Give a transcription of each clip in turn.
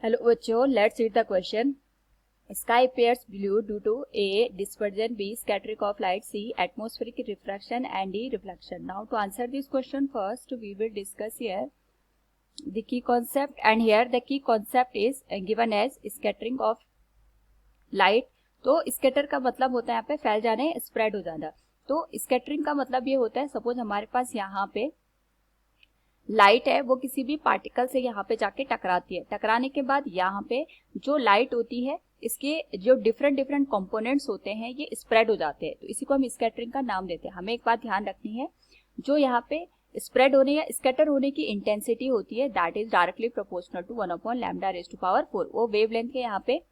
Hello बच्चों, let's read the question. Sky appears blue due to A. Dispersion, B. Scattering of light, C. Atmospheric refraction and D. Reflection. Now to answer this question first we will discuss here the key concept, and here the key concept is given as scattering of light. तो scatter का मतलब होता है यहाँ पे फैल जाने, spread हो जाना. तो स्कैटरिंग का मतलब ये होता है, सपोज हमारे पास यहाँ पे लाइट है वो किसी भी पार्टिकल से यहाँ पे जाके टकराती है. टकराने के बाद यहाँ पे जो लाइट होती है इसके जो डिफरेंट डिफरेंट कंपोनेंट्स होते हैं ये स्प्रेड हो जाते हैं. तो इसी को हम स्कैटरिंग का नाम देते हैं. हमें एक बात ध्यान रखनी है, जो यहाँ पे स्प्रेड होने या स्कैटर होने की इंटेंसिटी होती है that is directly proportional to 1/λ⁴. वो वेवलेंथ के यहाँ पे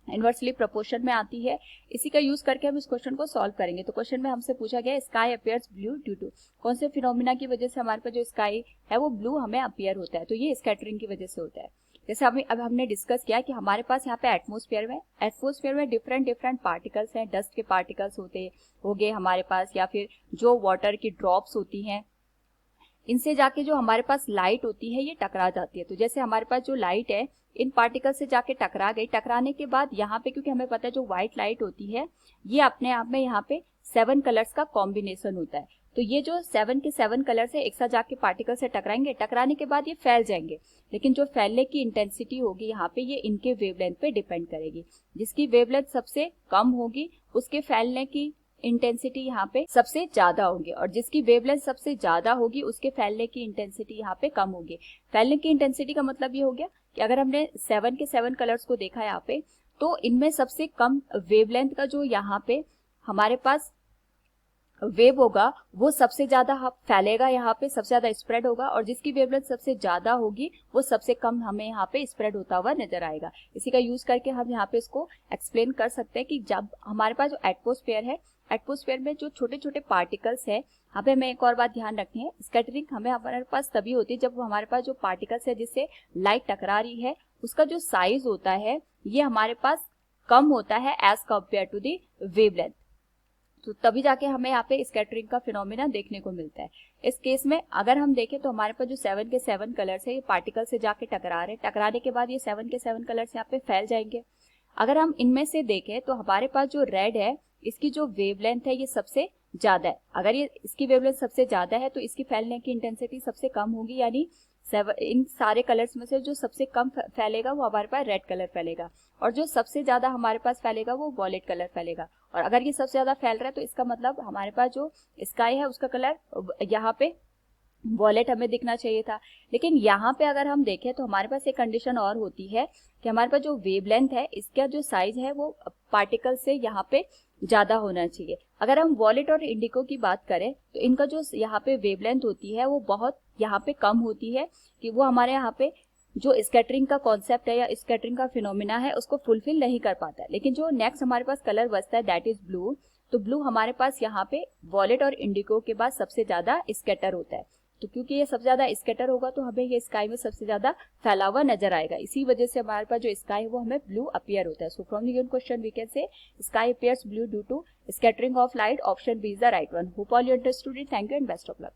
इनवर्सली प्रोपोर्शन में आती है. इसी का यूज करके हम इस क्वेश्चन को सॉल्व करेंगे. तो क्वेश्चन में हमसे पूछा गया sky appears blue due to, कौन से फिनोमिना की वजह से हमारे पास जो स्काई है वो ब्लू हमें अपीयर होता है. तो ये स्कैटरिंग की वजह से होता है. जैसे अब हमने डिस्कस किया कि हमारे पास यहाँ पे एटमोस्फेयर में डिफरेंट डिफरेंट पार्टिकल्स हैं. डस्ट के पार्टिकल्स हो गए हमारे पास, या फिर जो वाटर की ड्रॉप्स होती हैं, इनसे जाके जो हमारे पास लाइट होती है ये टकरा जाती है. तो जैसे हमारे पास जो लाइट है इन पार्टिकल से जाके टकरा गई. टकराने के बाद यहाँ पे, क्योंकि हमें पता है जो व्हाइट लाइट होती है ये अपने आप में यहाँ पे 7 कलर्स का कॉम्बिनेशन होता है. तो ये जो 7 के 7 कलर्स है एक साथ जाके पार्टिकल से टकराएंगे. टकराने के बाद ये फैल जाएंगे, लेकिन जो फैलने की इंटेंसिटी होगी यहाँ पे ये इनके वेवलेंथ पे डिपेंड करेगी. जिसकी वेवलेंथ सबसे कम होगी उसके फैलने की इंटेंसिटी यहाँ पे सबसे ज्यादा होगी, और जिसकी वेवलेंथ सबसे ज्यादा होगी उसके फैलने की इंटेंसिटी यहाँ पे कम होगी. फैलने की इंटेंसिटी का मतलब ये हो गया कि अगर हमने 7 के 7 कलर्स को देखा यहाँ पे, तो इनमें सबसे कम वेवलेंथ का जो यहाँ पे हमारे पास वेव होगा वो सबसे ज्यादा फैलेगा, यहाँ पे सबसे ज्यादा स्प्रेड होगा, और जिसकी वेवलेंथ सबसे ज्यादा होगी वो सबसे कम हमें यहाँ पे स्प्रेड होता हुआ नजर आएगा. इसी का यूज करके हम यहाँ पे इसको एक्सप्लेन कर सकते हैं कि जब हमारे पास जो एटमोस्फेयर है, एटमोस्फेयर में जो छोटे छोटे पार्टिकल्स है, यहाँ पे हमें एक और बात ध्यान रखनी है, स्कैटरिंग हमारे पास तभी होती है जब हमारे पास जो पार्टिकल्स है जिससे लाइट टकरा रही है उसका जो साइज होता है ये हमारे पास कम होता है as compare to the wavelength. तो तभी जाके हमें यहाँ पे स्कैटरिंग का फिनोमिना देखने को मिलता है. इस केस में अगर हम देखें तो हमारे पास जो 7 के 7 कलर्स है ये पार्टिकल से जाके टकरा रहे हैं. टकराने के बाद ये 7 के 7 कलर्स यहाँ पे फैल जाएंगे. अगर हम इनमें से देखें तो हमारे पास जो रेड है इसकी जो वेवलेंथ है ये सबसे ज्यादा है. अगर ये इसकी वेवलेंथ सबसे ज्यादा है तो इसकी फैलने की इंटेंसिटी सबसे कम होगी, यानी इन सारे कलर्स में से जो सबसे कम फैलेगा वो हमारे पास रेड कलर फैलेगा, और जो सबसे ज्यादा हमारे पास फैलेगा वो वॉयलेट कलर फैलेगा. और अगर ये सबसे ज्यादा फैल रहा है तो इसका मतलब हमारे पास जो स्काई है उसका कलर यहाँ पे वॉयलेट हमें दिखना चाहिए था. लेकिन यहाँ पे अगर हम देखें तो हमारे पास एक कंडीशन और होती है कि हमारे पास जो वेवलेंथ है इसका जो साइज है वो पार्टिकल से यहाँ पे ज्यादा होना चाहिए. अगर हम वॉयलेट और इंडिगो की बात करें तो इनका जो यहाँ पे वेवलेंथ होती है वो बहुत यहाँ पे कम होती है, कि वो हमारे यहाँ पे जो स्कैटरिंग का कॉन्सेप्ट है या स्कैटरिंग का फिनोमिना है उसको फुलफिल नहीं कर पाता है. लेकिन जो नेक्स्ट हमारे पास कलर बचता है दैट इज ब्लू. तो ब्लू हमारे पास यहाँ पे वॉयलेट और इंडिगो के बाद सबसे ज्यादा स्कैटर होता है. तो क्योंकि ये सबसे ज्यादा स्कैटर होगा तो हमें ये स्काई में सबसे ज्यादा फैला हुआ नजर आएगा. इसी वजह से हमारे पास जो स्काई है वो हमें ब्लू अपीयर होता है. So from the given question we can say sky appears blue due to scattering of light. Option B is the right one. Hope all you understood it. Thank you and best of luck.